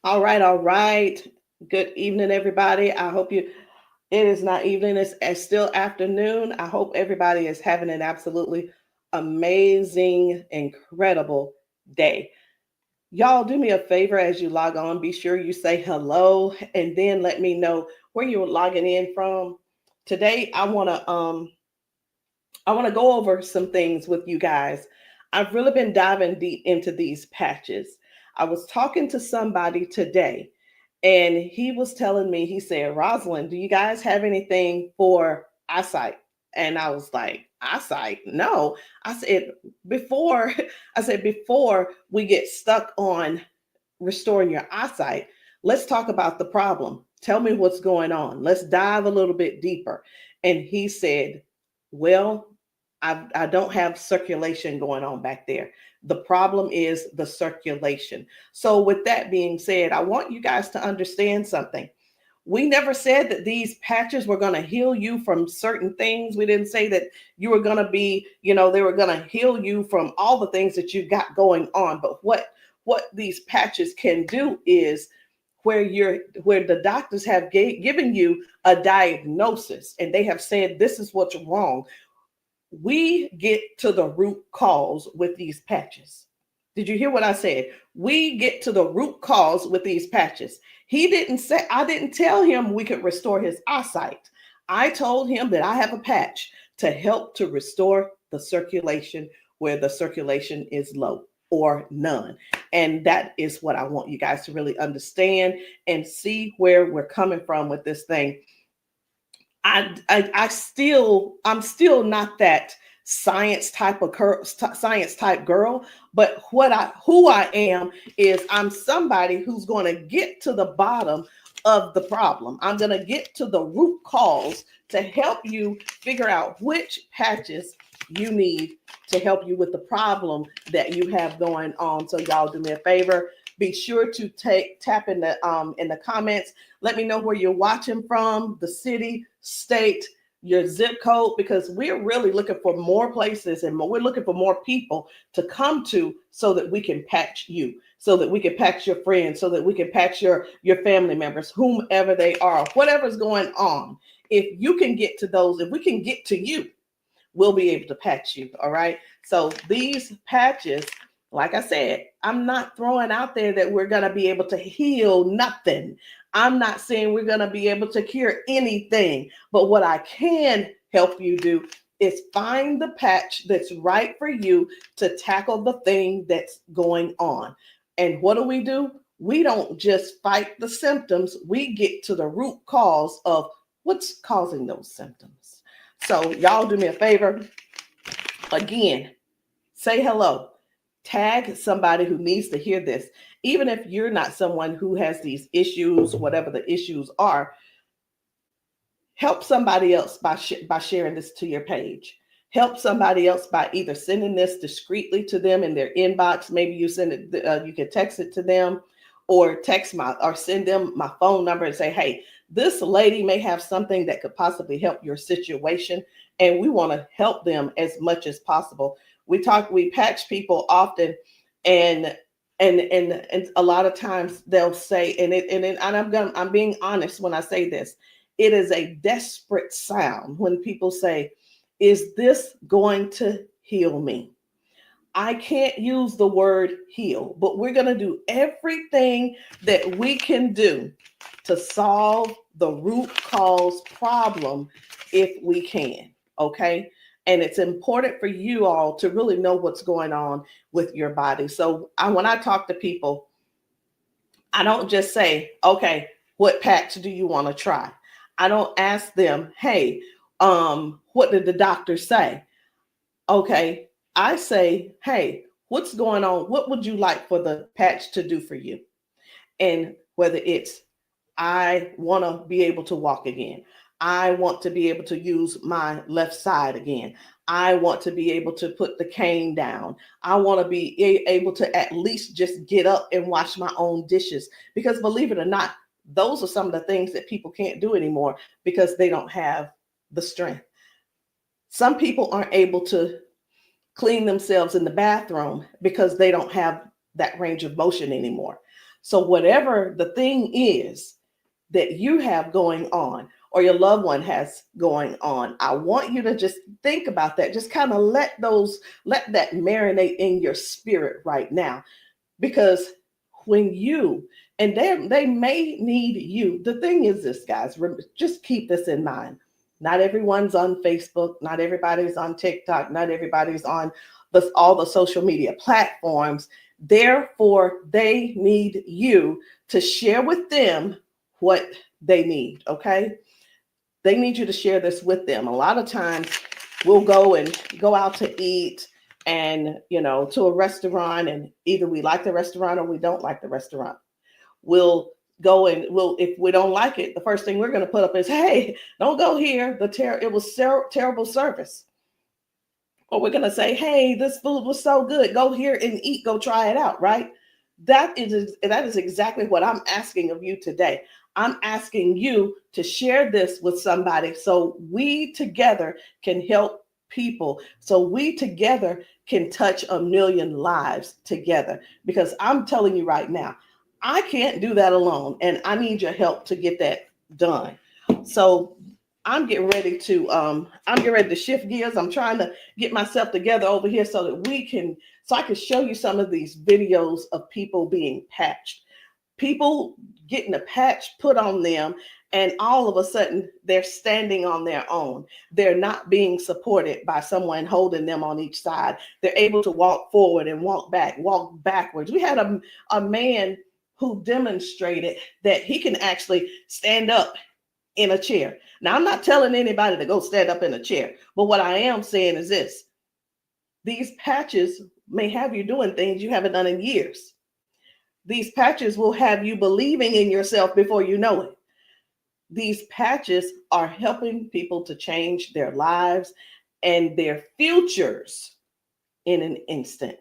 All right, all right. Good evening, everybody. I hope it is not evening, it's still afternoon. I hope everybody is having an absolutely amazing, incredible day. Y'all, do me a favor as you log on. Be sure you say hello and then let me know where you're logging in from. Today, I want to go over some things with you guys. I've really been diving deep into these patches. I was talking to somebody today, and he was telling me, he said, Rosalind, do you guys have anything for eyesight? And I was like, eyesight? No. I said, before, before we get stuck on restoring your eyesight, let's talk about the problem. Tell me what's going on. Let's dive a little bit deeper. And he said, well, I don't have circulation going on back there. The problem is the circulation. So, with that being said, I want you guys to understand something. We never said that these patches were going to heal you from certain things. We didn't say that you were going to be, they were going to heal you from all the things that you got going on. But what these patches can do is where the doctors have given you a diagnosis and they have said this is what's wrong, we get to the root cause with these patches. Did you hear what I said? We get to the root cause with these patches. He didn't say, I didn't tell him we could restore his eyesight. I told him that I have a patch to help to restore the circulation where the circulation is low or none. And that is what I want you guys to really understand and see where we're coming from with this thing. I'm still not that science type girl, but who I am is I'm somebody who's going to get to the bottom of the problem. I'm going to get to the root cause to help you figure out which patches you need to help you with the problem that you have going on. So y'all do me a favor. Be sure to tap in the comments. Let me know where you're watching from, the city, state, your zip code, because we're really looking for more places and we're looking for more people to come to so that we can patch you, so that we can patch your friends, so that we can patch your family members, whomever they are, whatever's going on. If you can get to those, if we can get to you, we'll be able to patch you. All right. So these patches, like I said, I'm not throwing out there that we're going to be able to heal nothing. I'm not saying we're going to be able to cure anything. But what I can help you do is find the patch that's right for you to tackle the thing that's going on. And what do? We don't just fight the symptoms, we get to the root cause of what's causing those symptoms. So, y'all do me a favor. Again, say hello. Tag somebody who needs to hear this. Even if you're not someone who has these issues, whatever the issues are, help somebody else by sharing this to your page. Help somebody else by either sending this discreetly to them in their inbox. Maybe you send it, you can text it to them, or send them my phone number and say, hey, this lady may have something that could possibly help your situation, and we want to help them as much as possible. We patch people often, and a lot of times they'll say, I'm being honest when I say this, it is a desperate sound when people say, is this going to heal me? I can't use the word heal, but we're going to do everything that we can do to solve the root cause problem if we can. Okay. And it's important for you all to really know what's going on with your body. So when I talk to people, I don't just say, okay, what patch do you want to try? I don't ask them, hey, what did the doctor say? Okay, I say, hey, what's going on? What would you like for the patch to do for you? And whether it's, I want to be able to walk again. I want to be able to use my left side again. I want to be able to put the cane down. I want to be able to at least just get up and wash my own dishes. Because believe it or not, those are some of the things that people can't do anymore because they don't have the strength. Some people aren't able to clean themselves in the bathroom because they don't have that range of motion anymore. So whatever the thing is that you have going on or your loved one has going on, I want you to just think about that. Just kind of let that marinate in your spirit right now. Because when you, and they may need you. The thing is this, guys, just keep this in mind. Not everyone's on Facebook, not everybody's on TikTok, not everybody's on all the social media platforms. Therefore, they need you to share with them what they need, okay? They need you to share this with them. A lot of times we'll go out to eat and, to a restaurant, and either we like the restaurant or we don't like the restaurant. We'll go and if we don't like it, the first thing we're going to put up is, hey, don't go here. It was terrible service. Or we're going to say, hey, this food was so good. Go here and eat. Go try it out, right? That is exactly what I'm asking of you today. I'm asking you to share this with somebody so we together can help people, so we together can touch 1 million lives together. Because I'm telling you right now, I can't do that alone, and I need your help to get that done. So I'm getting ready to shift gears. I'm trying to get myself together over here so that I can show you some of these videos of people being patched, people getting a patch put on them, and all of a sudden they're standing on their own. They're not being supported by someone holding them on each side. They're able to walk forward and walk backwards. We had a man who demonstrated that he can actually stand up in a chair. Now, I'm not telling anybody to go stand up in a chair, but what I am saying is this: these patches may have you doing things you haven't done in years. These patches will have you believing in yourself before you know it. These patches are helping people to change their lives and their futures in an instant.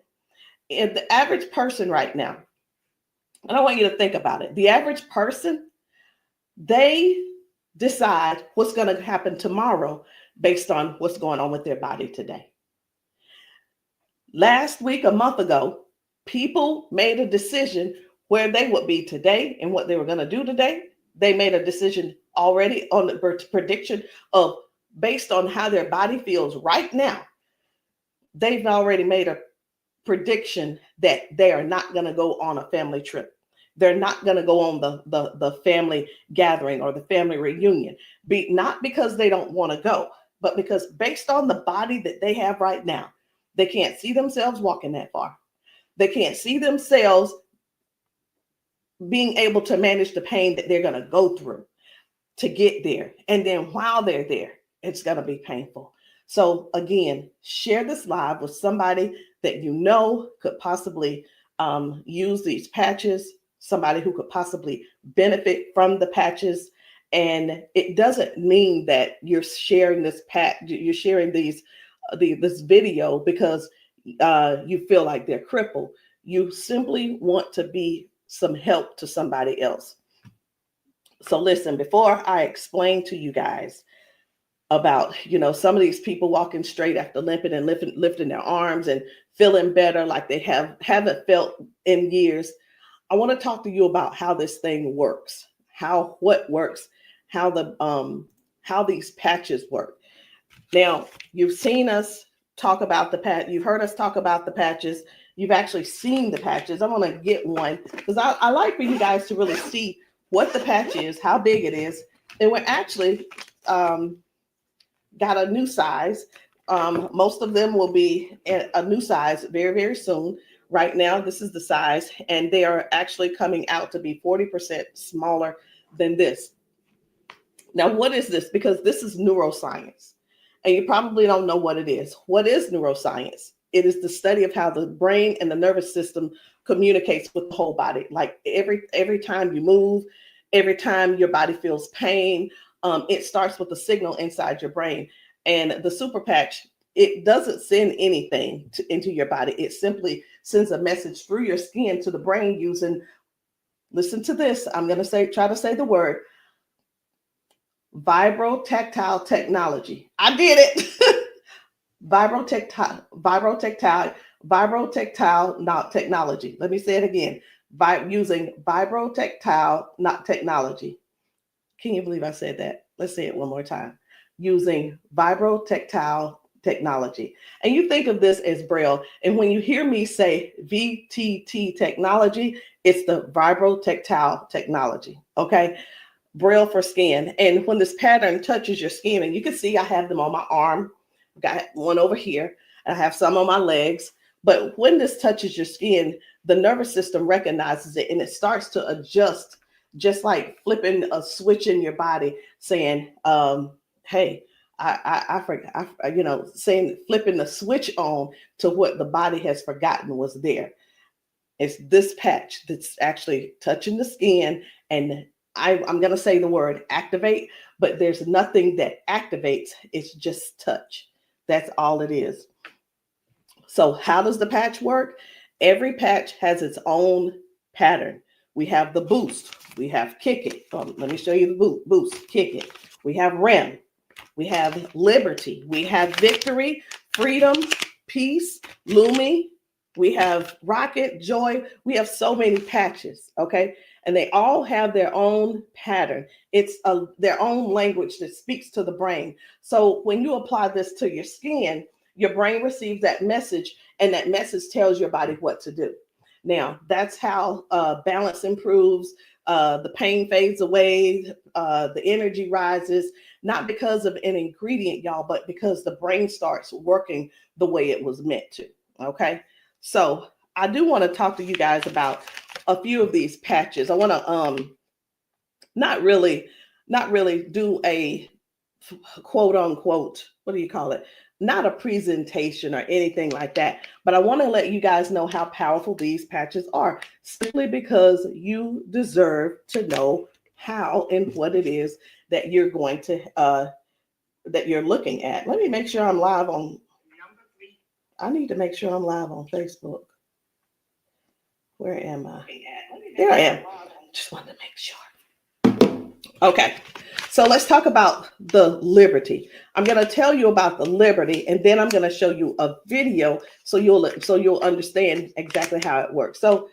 And the average person right now, and I want you to think about it. The average person, they decide what's going to happen tomorrow based on what's going on with their body today. Last week, a month ago, people made a decision where they would be today and what they were going to do today. They made a decision already on the prediction of based on how their body feels right now. They've already made a prediction that they are not going to go on a family trip. They're not going to go on the family gathering or the family reunion. Not because they don't want to go, but because based on the body that they have right now, they can't see themselves walking that far. They can't see themselves being able to manage the pain that they're going to go through to get there. And then while they're there, it's going to be painful. So again, share this live with somebody that you know could possibly use these patches, somebody who could possibly benefit from the patches. And it doesn't mean that you're sharing this you're sharing this video because you feel like they're crippled. You simply want to be some help to somebody else. So listen, before I explain to you guys about, some of these people walking straight after limping and lifting their arms and feeling better like they haven't felt in years, I want to talk to you about how this thing works, what works, how these patches work. Now, you've seen us talk about you've heard us talk about the patches. You've actually seen the patches. I'm going to get one because I like for you guys to really see what the patch is, how big it is. And we're actually got a new size. Most of them will be a new size very, very soon. Right now, this is the size, and they are actually coming out to be 40% smaller than this. Now, what is this? Because this is neuroscience, and you probably don't know what it is. What is neuroscience? It is the study of how the brain and the nervous system communicates with the whole body. Like every time you move, every time your body feels pain, it starts with a signal inside your brain. And the super patch, it doesn't send anything into your body. It simply sends a message through your skin to the brain using, listen to this, I'm going to try to say the word, vibrotactile technology. I did it. Vibrotactile technology. Let me say it again. using vibrotactile, not technology. Can you believe I said that? Let's say it one more time. Using vibrotactile technology. And you think of this as Braille. And when you hear me say VTT technology, it's the vibrotactile technology. Okay. Braille for skin. And when this pattern touches your skin, and you can see I have them on my arm, got one over here, and I have some on my legs. But when this touches your skin, the nervous system recognizes it and it starts to adjust, just like flipping a switch in your body, saying, hey, I forgot, saying, flipping the switch on to what the body has forgotten was there. It's this patch that's actually touching the skin, and I'm going to say the word activate, but there's nothing that activates. It's just touch. That's all it is. So how does the patch work? Every patch has its own pattern. We have the boost. We have kick it. Let me show you the boost, kick it. We have REM. We have liberty. We have victory, freedom, peace, Lumi. We have rocket, joy. We have so many patches, okay? And they all have their own pattern. It's their own language that speaks to the brain. So when you apply this to your skin, your brain receives that message, and that message tells your body what to do. Now, that's how balance improves, the pain fades away, the energy rises, not because of an ingredient, y'all, but because the brain starts working the way it was meant to, okay? So I do want to talk to you guys about a few of these patches. I want to not really do a quote unquote, what do you call it? Not a presentation or anything like that, but I want to let you guys know how powerful these patches are, simply because you deserve to know how and what it is that you're going to that you're looking at. Let me make sure I'm live on. I need to make sure I'm live on Facebook. Where am I? There I am. Just wanted to make sure. Okay. So let's talk about the liberty. I'm going to tell you about the liberty, and then I'm going to show you a video so you'll understand exactly how it works. So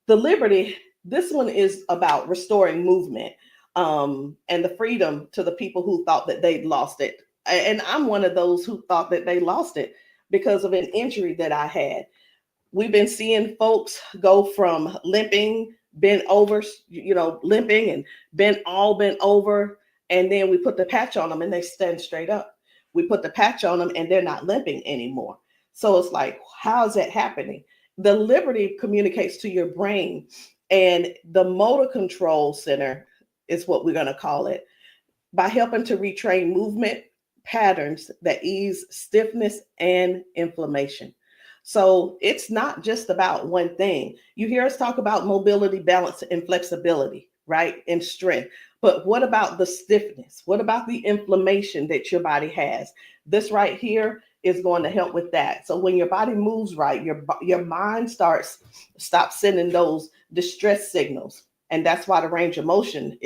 the liberty, this one is about restoring movement and the freedom to the people who thought that they'd lost it. And I'm one of those who thought that they lost it because of an injury that I had. We've been seeing folks go from limping, bent over, limping and bent over. And then we put the patch on them and they stand straight up. We put the patch on them and they're not limping anymore. So it's like, how is that happening? The liberty communicates to your brain, and the motor control center is what we're going to call it, by helping to retrain movement patterns that ease stiffness and inflammation. So it's not just about one thing. You hear us talk about mobility, balance, and flexibility, right? And strength. But what about the stiffness? What about the inflammation that your body has? This right here is going to help with that. So when your body moves right, your mind stops sending those distress signals. And that's why the range of motion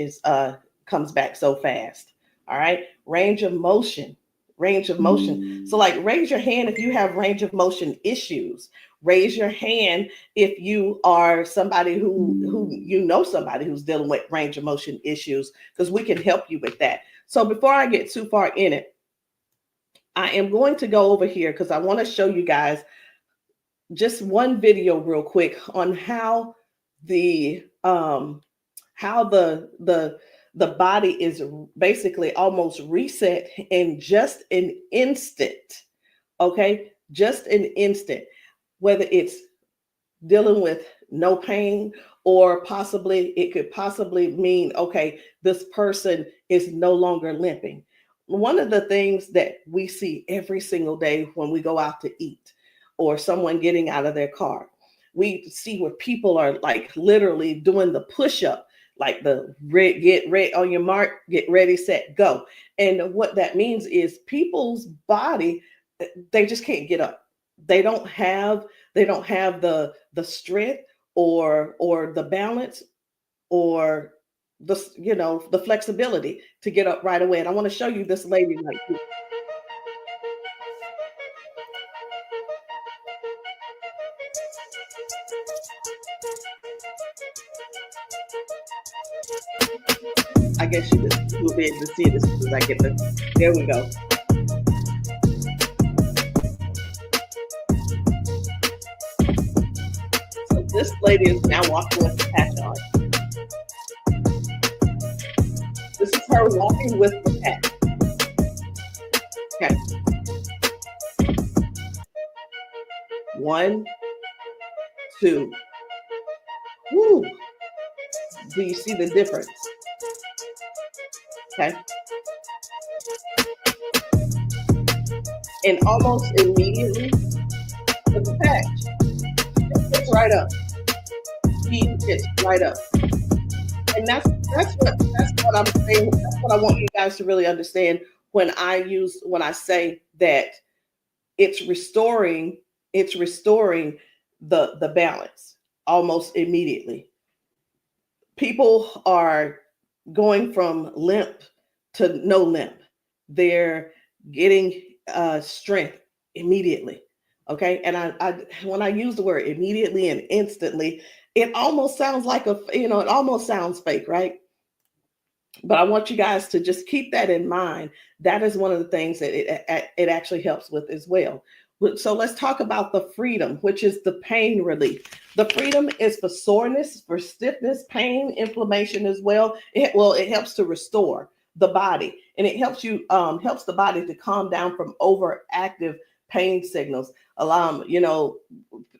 comes back so fast. All right. Range of motion. So like, raise your hand if you have range of motion issues. Raise your hand if you are somebody somebody who's dealing with range of motion issues, because we can help you with that. So before I get too far in it, I am going to go over here because I want to show you guys just one video real quick on how the body is basically almost reset in just an instant. Okay, just an instant. Whether it's dealing with no pain, or it could possibly mean, okay, this person is no longer limping. One of the things that we see every single day when we go out to eat, or someone getting out of their car, we see where people are like literally doing the push-up, like the get ready on your mark, get ready, set, go. And what that means is people's body, they just can't get up. They don't have the strength or the balance or the flexibility to get up right away. And I want to show you this lady right here. I guess you will be able to see it as soon as I get the. There we go. So this lady is now walking with the patch on. This is her walking with the patch. Okay. 1, 2. Woo. Do you see the difference? Okay. And almost immediately, with the patch, it gets right up. He gets right up. And that's what I'm saying. That's what I want you guys to really understand when I say that it's restoring the balance almost immediately. People are going from limp to no limp. They're getting strength immediately. Okay. And I when I use the word immediately and instantly, it almost sounds like it almost sounds fake, right? But I want you guys to just keep that in mind. That is one of the things that it actually helps with as well. So let's talk about the freedom, which is the pain relief. The freedom is for soreness, for stiffness, pain, inflammation as well. It helps to restore the body, and it helps the body to calm down from overactive pain signals.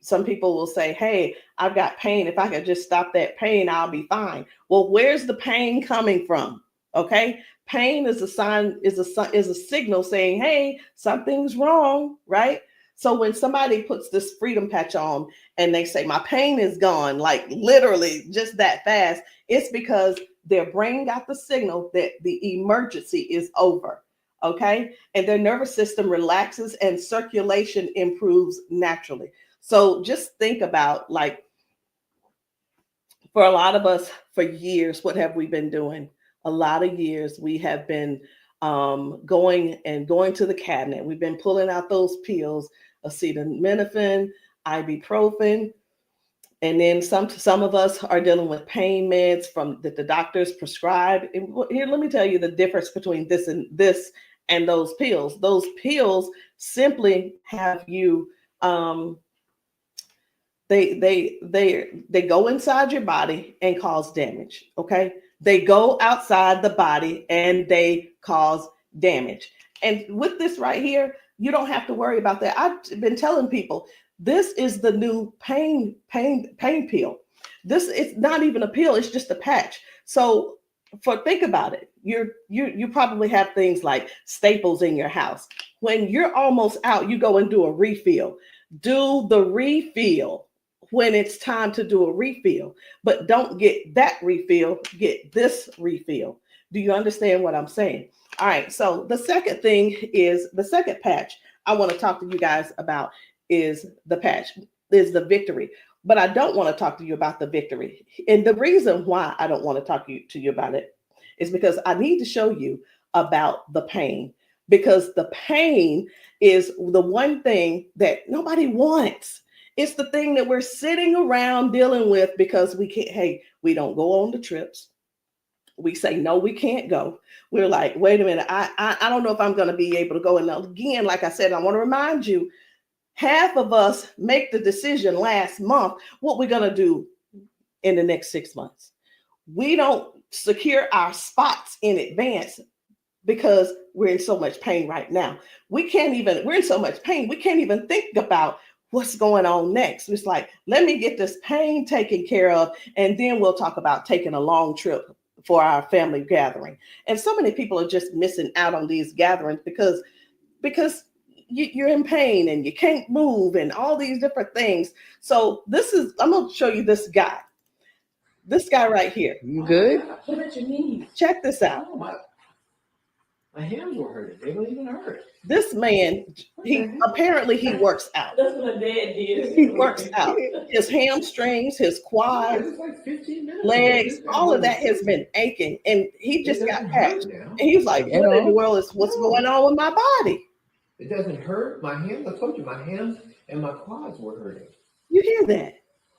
Some people will say, "Hey, I've got pain. If I could just stop that pain, I'll be fine." Well, where's the pain coming from? Okay, pain is a sign, is a signal saying, "Hey, something's wrong," right? So when somebody puts this freedom patch on and they say, "My pain is gone," like literally just that fast, it's because their brain got the signal that the emergency is over. Okay, and their nervous system relaxes and circulation improves naturally. So just think about, like, for a lot of us, for years, what have we been doing? A lot of years we have been going to the cabinet. We've been pulling out those pills, acetaminophen, ibuprofen, and then some of us are dealing with pain meds that the doctors prescribe. And here, let me tell you the difference between this and those pills. Those pills simply have you they go inside your body and cause damage. Okay, they go outside the body and they cause damage. And with this right here, you don't have to worry about that. I've been telling people this is the new pain pill. This is not even a pill; it's just a patch. So, think about it. You probably have things like staples in your house. When you're almost out, you go and do a refill. Do the refill when it's time to do a refill, but don't get that refill, get this refill. Do you understand what I'm saying? All right, so the second patch I want to talk to you guys about is the victory. But I don't want to talk to you about the victory. And the reason why I don't want to talk to you about it is because I need to show you about the pain, because the pain is the one thing that nobody wants. It's the thing that we're sitting around dealing with because we don't go on the trips. We say, no, we can't go. We're like, wait a minute, I don't know if I'm going to be able to go. And again, like I said, I want to remind you, half of us make the decision last month what we're going to do in the next 6 months. We don't secure our spots in advance because we're in so much pain right now. We're in so much pain, we can't even think about what's going on next. It's like, let me get this pain taken care of, and then we'll talk about taking a long trip for our family gathering. And so many people are just missing out on these gatherings because you're in pain and you can't move and all these different things. So I'm going to show you this guy right here. You good? What about your knees? Check this out. Oh, my hands were hurting. They don't even hurt. This man, he works out. That's what my dad did. He works out. His hamstrings, his quads, like 15 minutes legs, all of that has been aching. And he just got patched. And he was like, what in the world is what's going on with my body? It doesn't hurt. My hands, I told you, my hands and my quads were hurting. You hear that?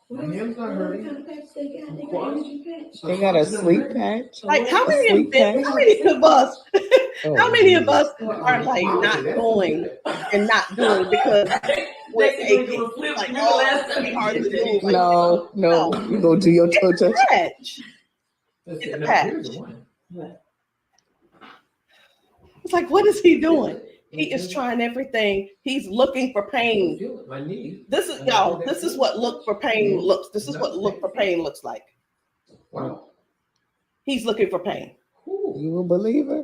My hand's not hurting. What kind of patch they got? They got Quads? energy patch. They got a sleep patch. Like how A many sleep patch. how many of us Oh, how many of us Well, are like not that's going good. and not doing because we're aching? Like, oh, it's gonna be hard to move. Like, No, you go do your toe touch. patch. Let's It's see, a no, patch. here's the one. It's like, what is he doing? He is trying everything. He's looking for pain. Feel it, my knee. This is y'all. This is what look for pain looks. This is what look for pain looks like. Wow. He's looking for pain. You a believer?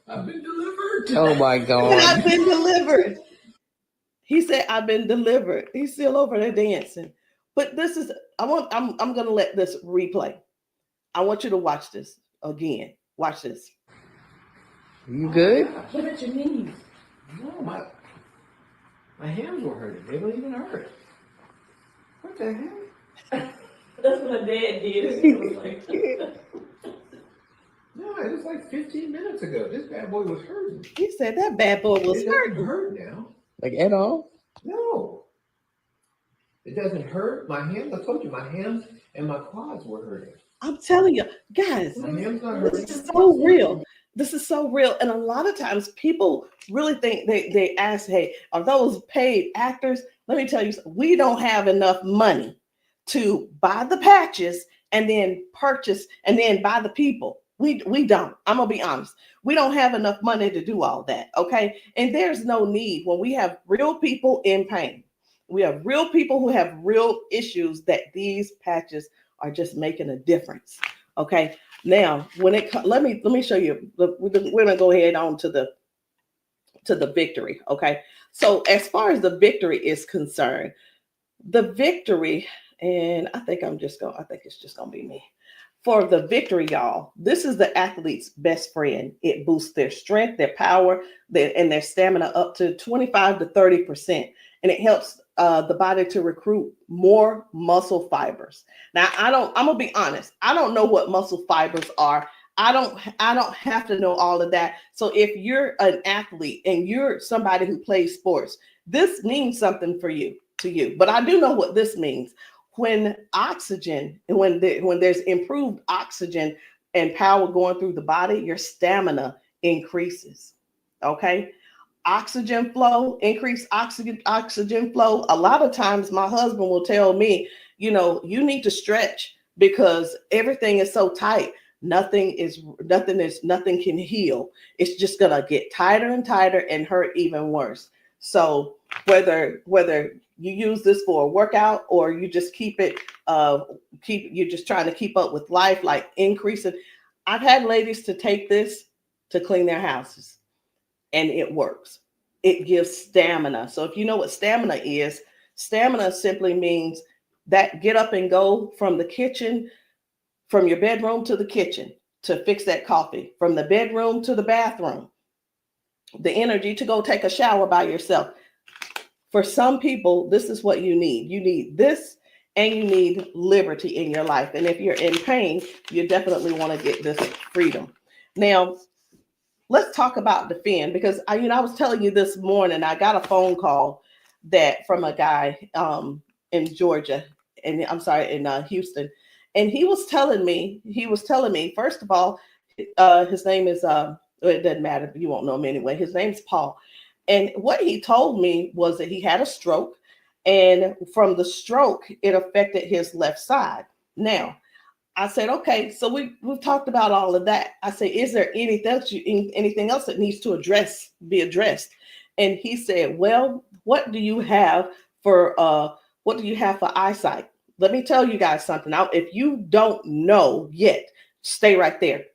I've been delivered. Oh my And God. I've been delivered. He said, "I've been delivered." He's still over there dancing. But this is. I'm gonna let this replay. I want you to watch this again. Watch this. You good? What about your knees? No, my hands were hurting. They don't even hurt. What the heck? That's what my dad did. It was like, No, it was like 15 minutes ago. This bad boy was hurting. He said that bad boy was It hurt. doesn't hurt now. Like at all? No. It doesn't hurt. My hands, I told you, my hands and my quads were hurting. I'm telling you, guys. My hands not hurting. This is so real. This is so real. And a lot of times people really think they ask, hey, are those paid actors? Let me tell you, we don't have enough money to buy the patches and then purchase and then buy the people. We don't. I'm gonna be honest. We don't have enough money to do all that. Okay. And there's no need when we have real people in pain. We have real people who have real issues that these patches are just making a difference. Okay. Now, when it let me show you. We're gonna go ahead on to the victory. Okay. So as far as the victory is concerned, the victory, and I think it's just gonna be me. For the victory, y'all, this is the athlete's best friend. It boosts their strength, their power, and their stamina up to 25 to 30%. And it helps the body to recruit more muscle fibers. Now, I'm gonna be honest. I don't know what muscle fibers are. I don't have to know all of that. So if you're an athlete and you're somebody who plays sports, this means something to you. But I do know what this means. When oxygen, when there's improved oxygen and power going through the body, your stamina increases. Okay. Oxygen flow, increased oxygen flow. A lot of times my husband will tell me, you need to stretch because everything is so tight. Nothing can heal. It's just gonna get tighter and tighter and hurt even worse. So whether you use this for a workout or you just you're just trying to keep up with life, like increasing. I've had ladies to take this to clean their houses and it works. It gives stamina. So if you know what stamina simply means that get up and go from the kitchen, from your bedroom to the kitchen to fix that coffee, from the bedroom to the bathroom, the energy to go take a shower by yourself. For some people, this is what you need. You need this and you need liberty in your life. And if you're in pain, you definitely want to get this freedom. Now, let's talk about defend, because I was telling you this morning, I got a phone call from a guy in Georgia, and I'm sorry, in Houston. And he was telling me, first of all, his name is, it doesn't matter, you won't know him anyway. His name's Paul. And what he told me was that he had a stroke, and from the stroke, it affected his left side. Now, I said, okay, so we've talked about all of that. I said, is there anything else that needs to be addressed? And he said, well, what do you have for eyesight? Let me tell you guys something. Now, if you don't know yet, stay right there.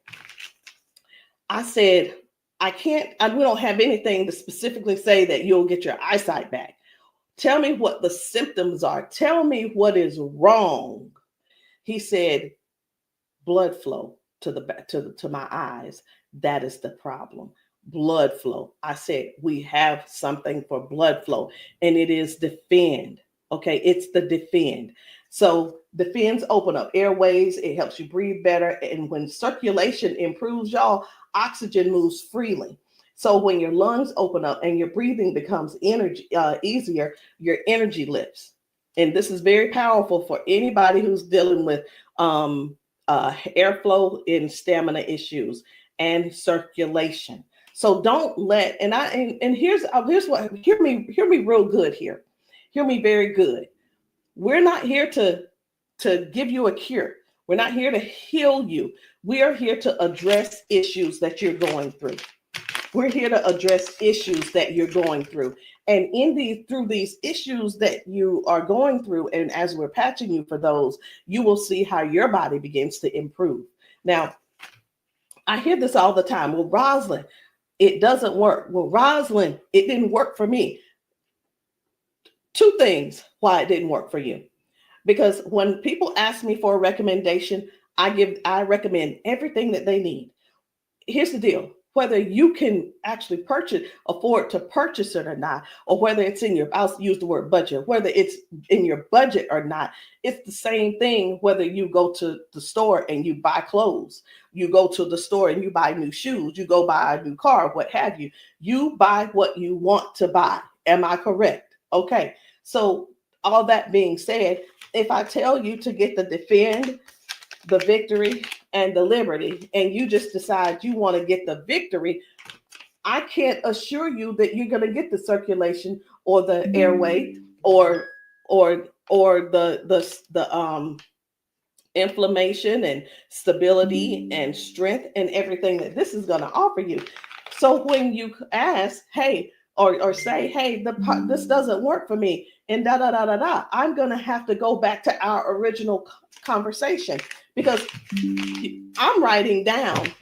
I said, we don't have anything to specifically say that you'll get your eyesight back. Tell me what the symptoms are. Tell me what is wrong. He said, blood flow to my eyes. That is the problem. Blood flow. I said, we have something for blood flow, and it is defend. Okay, it's the defend. So defends open up airways. It helps you breathe better. And when circulation improves, y'all, oxygen moves freely. So when your lungs open up and your breathing becomes easier, your energy lifts. and this is very powerful for anybody who's dealing with airflow and stamina issues and circulation. So don't let, and here's what, hear me real good here. Hear me very good. We're not here to give you a cure. We're not here to heal you. We are here to address issues that you're going through. We're here to address issues that you're going through. And through these issues that you are going through, and as we're patching you for those, you will see how your body begins to improve. Now, I hear this all the time. Well, Rosalind, it doesn't work. Well, Rosalind, it didn't work for me. Two things why it didn't work for you. Because when people ask me for a recommendation, I recommend everything that they need. Here's the deal. Whether you can actually afford to purchase it or not, or whether it's I'll use the word budget, whether it's in your budget or not, it's the same thing whether you go to the store and you buy clothes, you go to the store and you buy new shoes, you go buy a new car, what have you. You buy what you want to buy. Am I correct? Okay. So all that being said, if I tell you to get the Defend, the Victory, and the Liberty, and you just decide you want to get the Victory, I can't assure you that you're going to get the circulation or the airway or the inflammation and stability and strength and everything that this is going to offer you. So when you ask, hey, or say, hey, this doesn't work for me, and I'm going to have to go back to our original conversation, because I'm writing down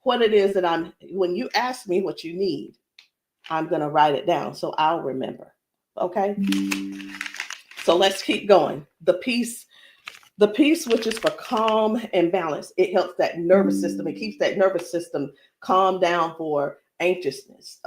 what it is that when you ask me what you need, I'm going to write it down so I'll remember. Okay. So let's keep going. The peace, which is for calm and balance. It helps that nervous system. It keeps that nervous system calm down for anxiousness,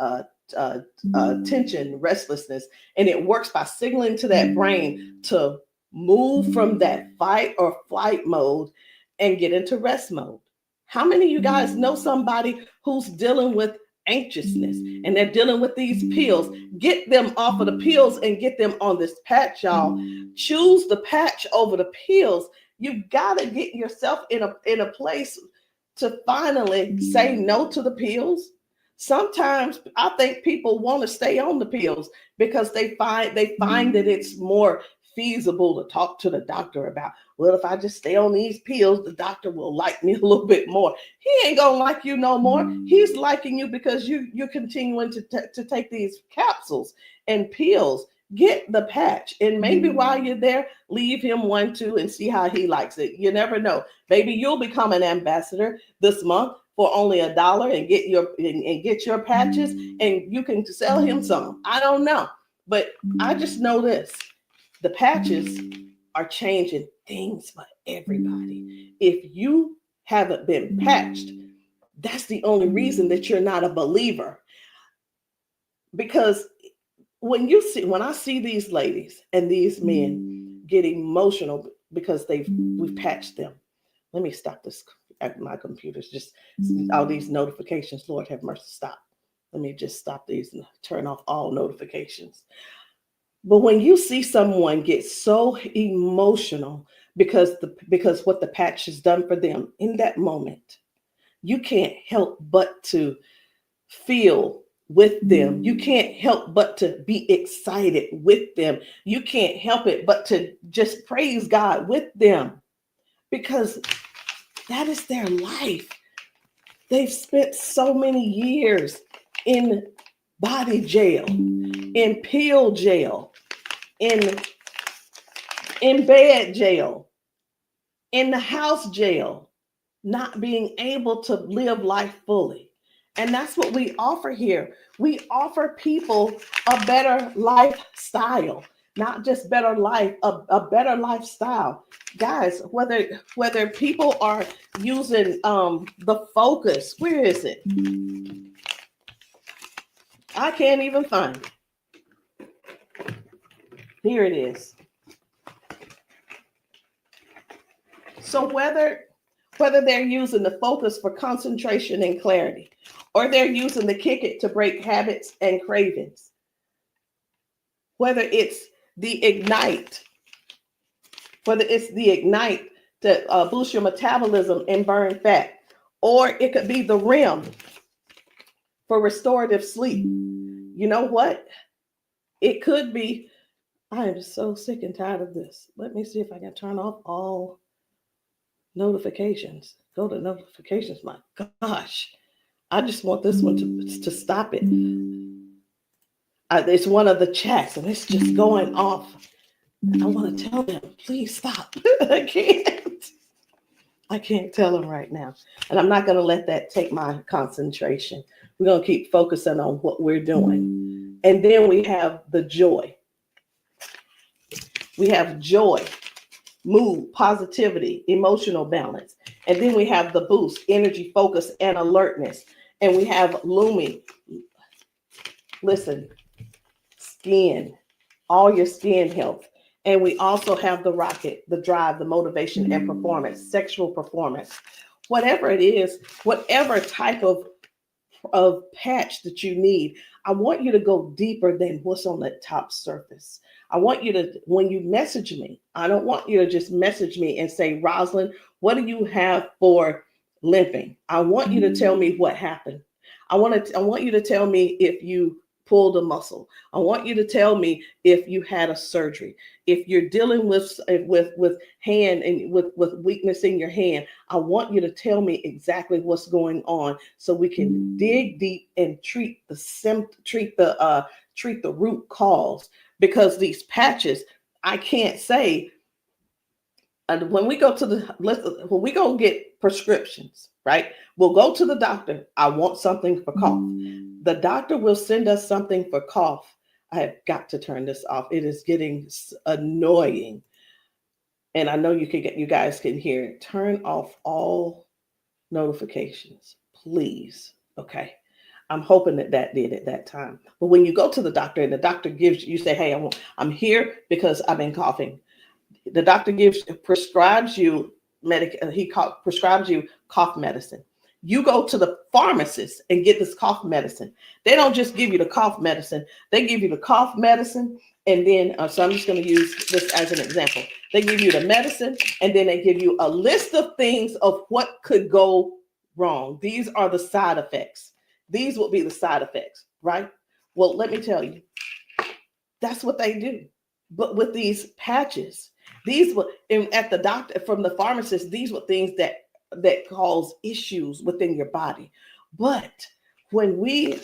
tension, restlessness. And it works by signaling to that brain to move from that fight or flight mode and get into rest mode. How many of you guys know somebody who's dealing with anxiousness and they're dealing with these pills? Get them off of the pills and get them on this patch, y'all. Choose the patch over the pills. You got to get yourself in a place to finally say no to the pills. Sometimes I think people want to stay on the pills because they find that it's more feasible to talk to the doctor about, well, if I just stay on these pills, the doctor will like me a little bit more. He ain't gonna like you no more. He's liking you because you're continuing to take these capsules and pills. Get the patch, and maybe while you're there, leave him one too and see how he likes it. You never know. Maybe you'll become an ambassador this month for only $1 and get your patches, and you can sell him some. I don't know, but I just know this. The patches are changing things for everybody. If you haven't been patched, that's the only reason that you're not a believer. Because when I see these ladies and these men get emotional because we've patched them. Let me stop this. My computer's just all these notifications. Lord have mercy, stop. Let me just stop these and turn off all notifications. But when you see someone get so emotional because what the patch has done for them in that moment, you can't help but to feel with them. You can't help but to be excited with them. You can't help it but to just praise God with them, because that is their life. They've spent so many years in body jail, in pill jail, in bed jail, in the house jail, not being able to live life fully. And that's what we offer here. We offer people a better lifestyle, not just better life, a better lifestyle. Guys, whether people are using the Focus, where is it? I can't even find it. Here it is. So whether they're using the Focus for concentration and clarity, or they're using the Kick It to break habits and cravings, whether it's the Ignite. It's the Ignite to boost your metabolism and burn fat. Or it could be the REM for restorative sleep. You know what? It could be, I am so sick and tired of this. Let me see if I can turn off all notifications. Go to notifications. My gosh. I just want this one to stop it. It's one of the chats and it's just going off. I want to tell them, please stop. I can't tell them right now. And I'm not going to let that take my concentration. We're going to keep focusing on what we're doing. And then we have the joy. We have joy, mood, positivity, emotional balance. And then we have the boost, energy, focus, and alertness. And we have Lumi. Listen, skin, all your skin health. And we also have the rocket, the drive, the motivation and performance, sexual performance. Whatever it is, whatever type of patch that you need, I want you to go deeper than what's on the top surface. I want you to, when you message me, I don't want you to just message me and say, Rosalind, what do you have for limping? I want you to tell me what happened. I want you to tell me if you pulled a muscle. I want you to tell me if you had a surgery. If you're dealing with hand and with weakness in your hand, I want you to tell me exactly what's going on so we can dig deep and treat the root cause. Because these patches, I can't say. And when we go get prescriptions, right? We'll go to the doctor. I want something for cough. The doctor will send us something for cough. I have got to turn this off. It is getting annoying. And I know you guys can hear it. Turn off all notifications, please. Okay. I'm hoping that did at that time. But when you go to the doctor and the doctor gives you say, hey, I'm here because I've been coughing. The doctor prescribes you prescribes you cough medicine. You go to the pharmacist and get this cough medicine. They don't just give you the cough medicine. They give you the cough medicine. And then, so I'm just going to use this as an example. They give you the medicine and then they give you a list of things of what could go wrong. These are the side effects. These will be the side effects, right? Well, let me tell you, that's what they do. But with these patches, these were at the doctor, from the pharmacist, these were things that cause issues within your body. But when we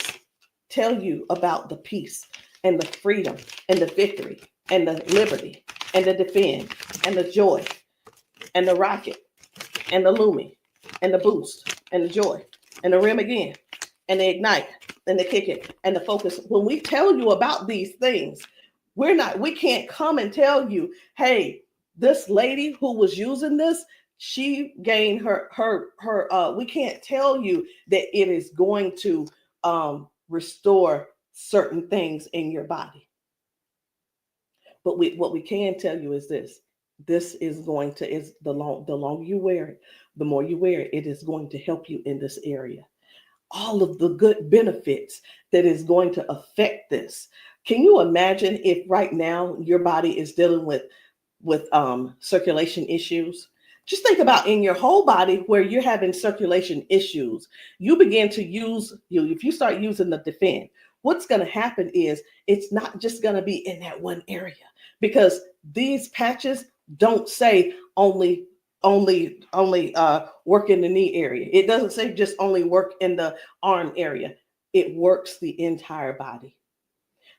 tell you about the peace and the freedom and the victory and the liberty and the defend and the joy and the rocket and the Lumi and the boost and the joy and the REM again and the ignite and the kick it and the focus, when we tell you about these things, we can't come and tell you, hey, this lady who was using this, she gained we can't tell you that it is going to restore certain things in your body. But what we can tell you is this is going to, the longer you wear it, the more you wear it, it is going to help you in this area. All of the good benefits that is going to affect this. Can you imagine if right now your body is dealing with circulation issues? Just think about in your whole body where you're having circulation issues. You begin to if you start using the defend, what's going to happen is it's not just going to be in that one area, because these patches don't say only work in the knee area. It doesn't say just only work in the arm area. It works the entire body.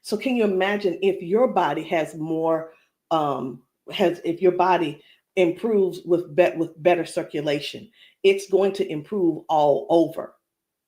So can you imagine if your body has more, if your body improves with better circulation, it's going to improve all over.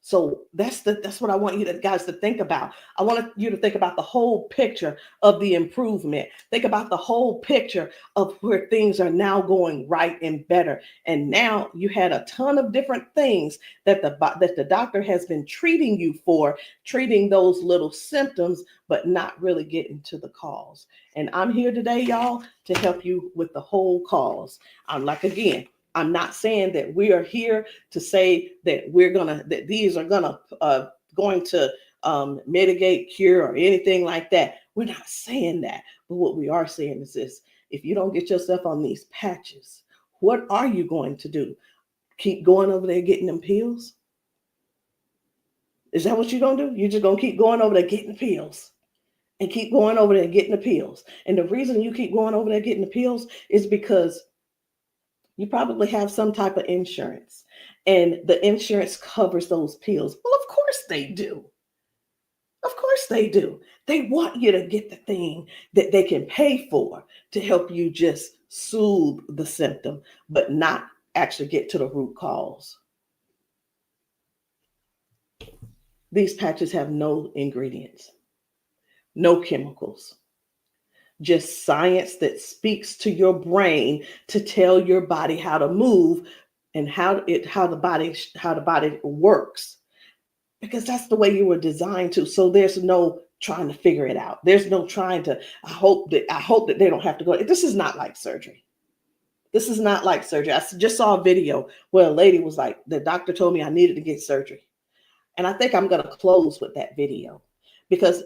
So that's what I want you guys to think about. I want you to think about the whole picture of the improvement. Think about the whole picture of where things are now going right and better. And now you had a ton of different things that the doctor has been treating you for, treating those little symptoms, but not really getting to the cause. And I'm here today, y'all, to help you with the whole cause. I'm not saying that we are here to say that these are going to mitigate, cure, or anything like that. We're not saying that. But what we are saying is this: if you don't get yourself on these patches, what are you going to do? Keep going over there getting them pills? Is that what you're going to do? You're just going to keep going over there getting pills and keep going over there getting the pills. And the reason you keep going over there getting the pills is because you probably have some type of insurance, and the insurance covers those pills. Well, of course they do. Of course they do. They want you to get the thing that they can pay for to help you just soothe the symptom, but not actually get to the root cause. These patches have no ingredients, no chemicals, just science that speaks to your brain to tell your body how to move and how the body works, because that's the way you were designed to. So there's no trying to figure it out. There's no trying to, I hope that they don't have to go. This is not like surgery. This is not like surgery. I just saw a video where a lady was like, the doctor told me I needed to get surgery. And I think I'm going to close with that video, because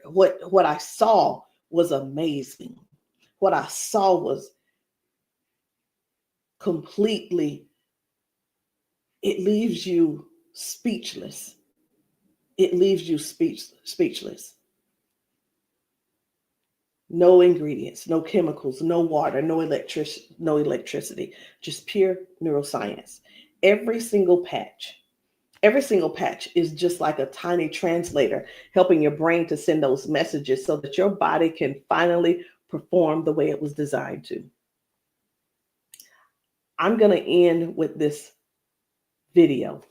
what I saw was amazing. What I saw was completely, it leaves you speechless. It leaves you speechless. No ingredients, no chemicals, no water, no electricity, just pure neuroscience. Every single patch is just like a tiny translator, helping your brain to send those messages so that your body can finally perform the way it was designed to. I'm going to end with this video.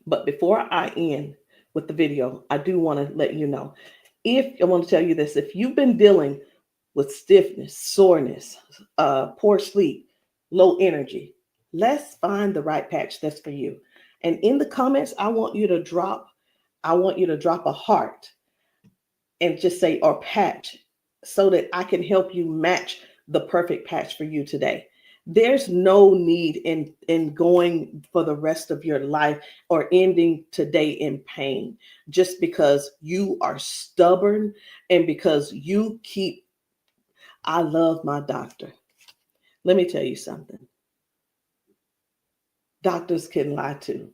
But before I end with the video, I do want to let you know, I want to tell you this: if you've been dealing with stiffness, soreness, poor sleep, low energy, let's find the right patch that's for you. And in the comments, I want you to drop a heart and just say, or patch, so that I can help you match the perfect patch for you today. There's no need in going for the rest of your life or ending today in pain just because you are stubborn and because you keep, I love my doctor. Let me tell you something. Doctors can lie too.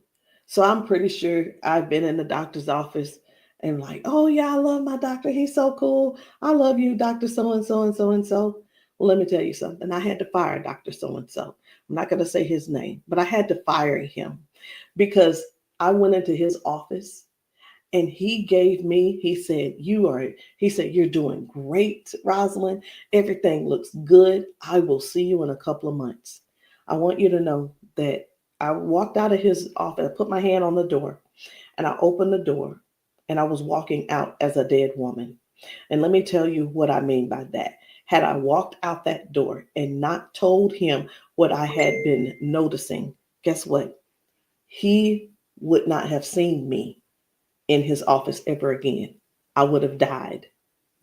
So I'm pretty sure I've been in the doctor's office and like, oh yeah, I love my doctor. He's so cool. I love you, Dr. So-and-so and so-and-so. Well, let me tell you something. I had to fire Dr. So-and-so. I'm not going to say his name, but I had to fire him because I went into his office and he said, you're doing great, Rosalind. Everything looks good. I will see you in a couple of months. I want you to know that I walked out of his office, I put my hand on the door and I opened the door and I was walking out as a dead woman. And let me tell you what I mean by that. Had I walked out that door and not told him what I had been noticing, guess what? He would not have seen me in his office ever again. I would have died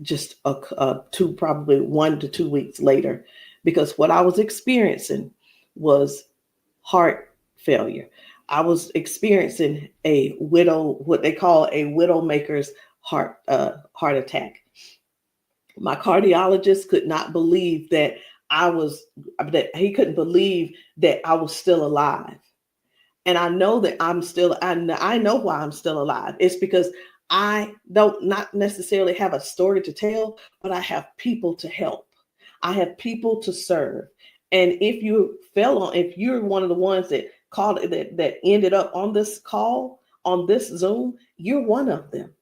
just probably 1 to 2 weeks later, because what I was experiencing was heart failure. I was experiencing what they call a widowmaker's heart attack. My cardiologist could not believe that he couldn't believe that I was still alive. And I know that I know why I'm still alive. It's because I don't not necessarily have a story to tell, but I have people to help. I have people to serve. And if you're one of the ones that called that ended up on this call, on this Zoom, you're one of them.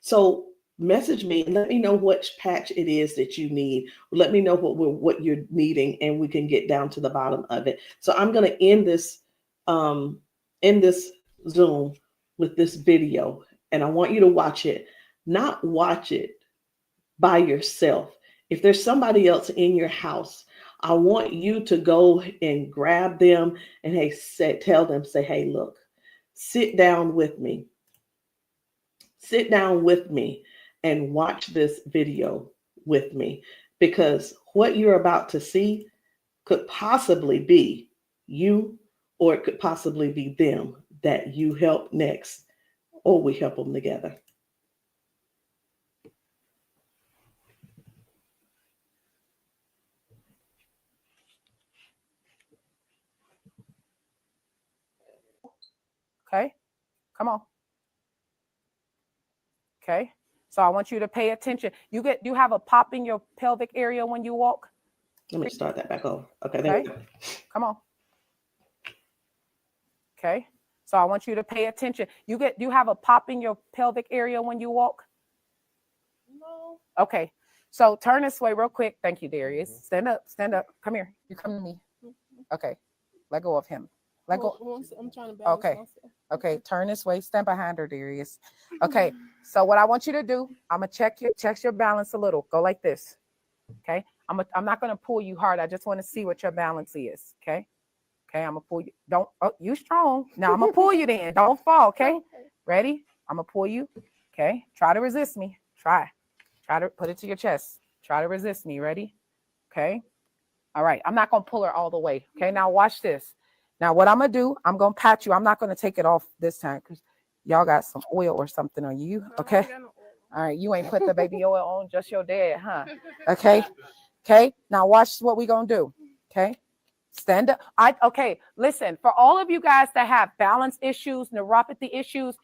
So message me and let me know which patch it is that you need. Let me know what you're needing, and we can get down to the bottom of it. So I'm going to end this Zoom with this video, and I want you to watch it. Not watch it by yourself. If there's somebody else in your house, I want you to go and grab them and tell them, hey, look, sit down with me. Sit down with me and watch this video with me, because what you're about to see could possibly be you, or it could possibly be them that you help next, or we help them together. Okay, come on. Okay, so I want you to pay attention. You have a pop in your pelvic area when you walk. Let me start that back over. Okay, there we go. Come on. Okay, so I want you to pay attention. You have a pop in your pelvic area when you walk. No. Okay, so turn this way real quick. Thank you, Darius. Stand up. Come here. You come to me. Okay, let go of him. Let go. I'm trying to balance Okay. myself. Okay, turn this way. Stand behind her, Darius. Okay, so what I want you to do, I'm gonna check your balance a little. Go like this. Okay, I'm not gonna pull you hard. I just want to see what your balance is. Okay, I'm gonna pull you. You strong. Now I'm gonna pull you. Then don't fall. Okay, ready? I'm gonna pull you. Okay, try to resist me. Try to put it to your chest. Try to resist me. Ready? Okay. All right. I'm not gonna pull her all the way. Okay. Now watch this. Now, what I'm going to do, I'm going to pat you. I'm not going to take it off this time because y'all got some oil or something on you. Okay. All right. You ain't put the baby oil on, just your dad, huh? Okay. Okay. Now, watch what we going to do. Okay. Stand up. Okay. Listen, for all of you guys that have balance issues, neuropathy issues,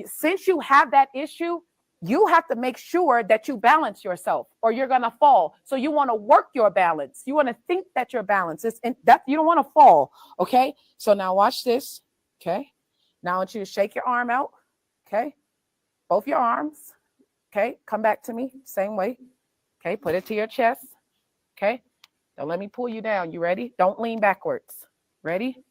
since you have that issue, you have to make sure that you balance yourself or you're going to fall. So you want to work your balance. You want to think that your balance is that you don't want to fall. Okay. So now watch this. Okay. Now I want you to shake your arm out. Okay. Both your arms. Okay. Come back to me. Same way. Okay. Put it to your chest. Okay. Don't let me pull you down. You ready? Don't lean backwards. Ready?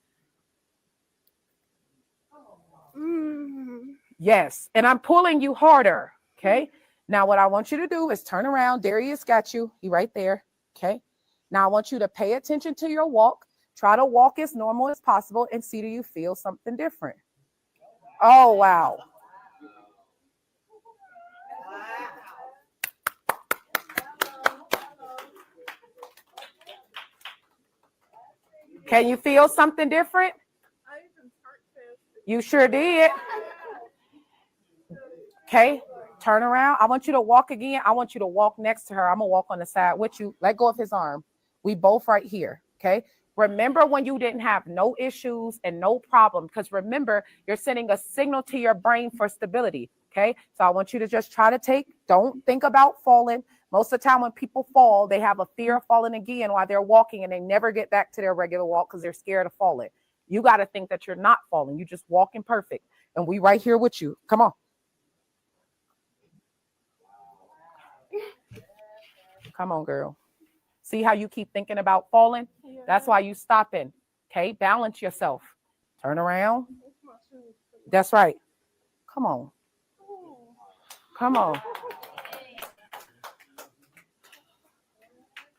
Yes. And I'm pulling you harder. Okay. Now what I want you to do is turn around. Darius got you. He right there. Okay. Now I want you to pay attention to your walk. Try to walk as normal as possible and see, do you feel something different? Oh, wow. Can you feel something different? You sure did. Okay. Turn around. I want you to walk again. I want you to walk next to her. I'm going to walk on the side with you. Let go of his arm. We both right here. Okay. Remember when you didn't have no issues and no problem, because remember, you're sending a signal to your brain for stability. Okay. So I want you to just try to don't think about falling. Most of the time when people fall, they have a fear of falling again while they're walking and they never get back to their regular walk because they're scared of falling. You got to think that you're not falling. You just walking perfect. And we right here with you. Come on. Come on, girl. See how you keep thinking about falling? Yeah. That's why you stopping. Okay, balance yourself. Turn around. That's right. Come on. Come on.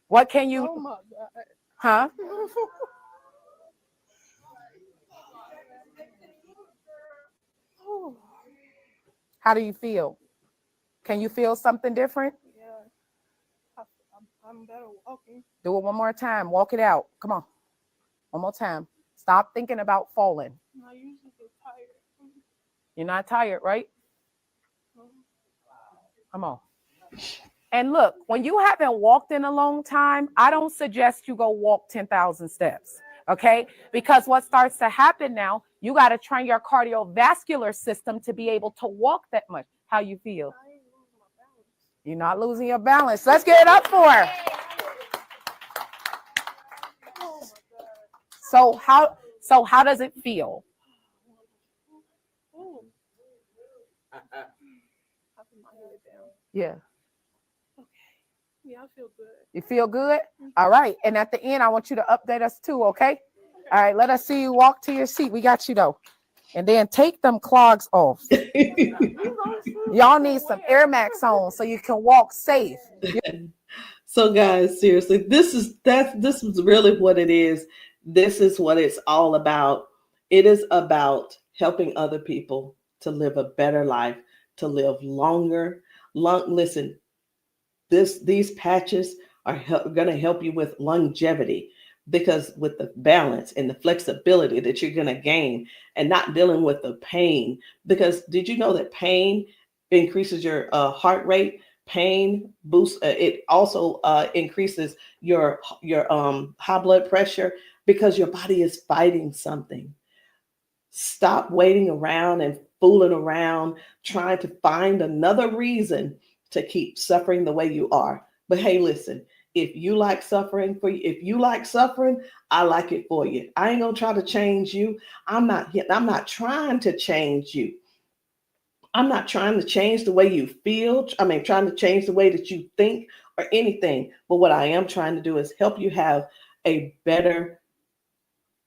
What can you? Oh my God. Huh? How do you feel? Can you feel something different? I'm better walking. Do it one more time. Walk it out. Come on. One more time. Stop thinking about falling. I usually get tired. You're not tired, right? Come on. And look, when you haven't walked in a long time, I don't suggest you go walk 10,000 steps. Okay? Because what starts to happen now, you got to train your cardiovascular system to be able to walk that much. How you feel? You're not losing your balance. Let's get it up for her. So how does it feel? Yeah. Okay. Yeah, I feel good. You feel good? All right. And at the end, I want you to update us too, okay? All right, let us see you walk to your seat. We got you though. And then take them clogs off. Y'all need some Air Max on so you can walk safe. So guys, seriously, this is really what it is. This is what it's all about. It is about helping other people to live a better life, to live longer. Listen, these patches are going to help you with longevity, because with the balance and the flexibility that you're going to gain and not dealing with the pain. Because did you know that pain increases your heart rate? Pain boosts. It also increases your high blood pressure because your body is fighting something. Stop waiting around and fooling around, trying to find another reason to keep suffering the way you are. But hey, listen, if you like suffering if you like suffering, I like it for you. I ain't gonna try to change you. I'm not trying to change you. I'm not trying to change the way you feel. Trying to change the way that you think or anything. But what I am trying to do is help you have a better,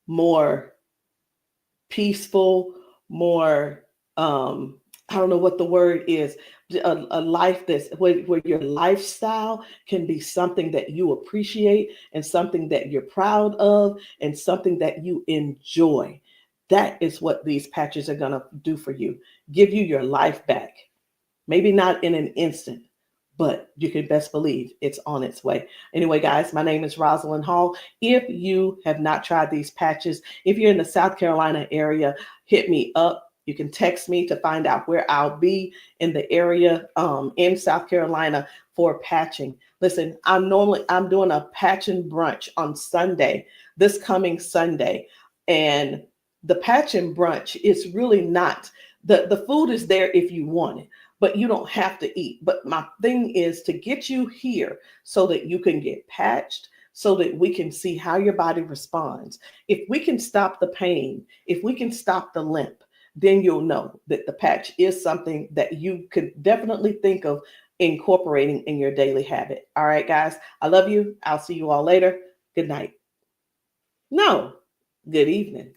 more peaceful, more, I don't know what the word is, a life that's where your lifestyle can be something that you appreciate and something that you're proud of and something that you enjoy. That is what these patches are going to do for you. Give you your life back. Maybe not in an instant, but you can best believe it's on its way. Anyway, guys, my name is Rosalind Hall. If you have not tried these patches, if you're in the South Carolina area, hit me up. You can text me to find out where I'll be in the area in South Carolina for patching. Listen, I'm doing a patching brunch on Sunday, this coming Sunday. And the patching brunch is really not, the food is there if you want it, but you don't have to eat. But my thing is to get you here so that you can get patched, so that we can see how your body responds. If we can stop the pain, if we can stop the limp, then you'll know that the patch is something that you could definitely think of incorporating in your daily habit. All right, guys, I love you. I'll see you all later. Good night. No, good evening.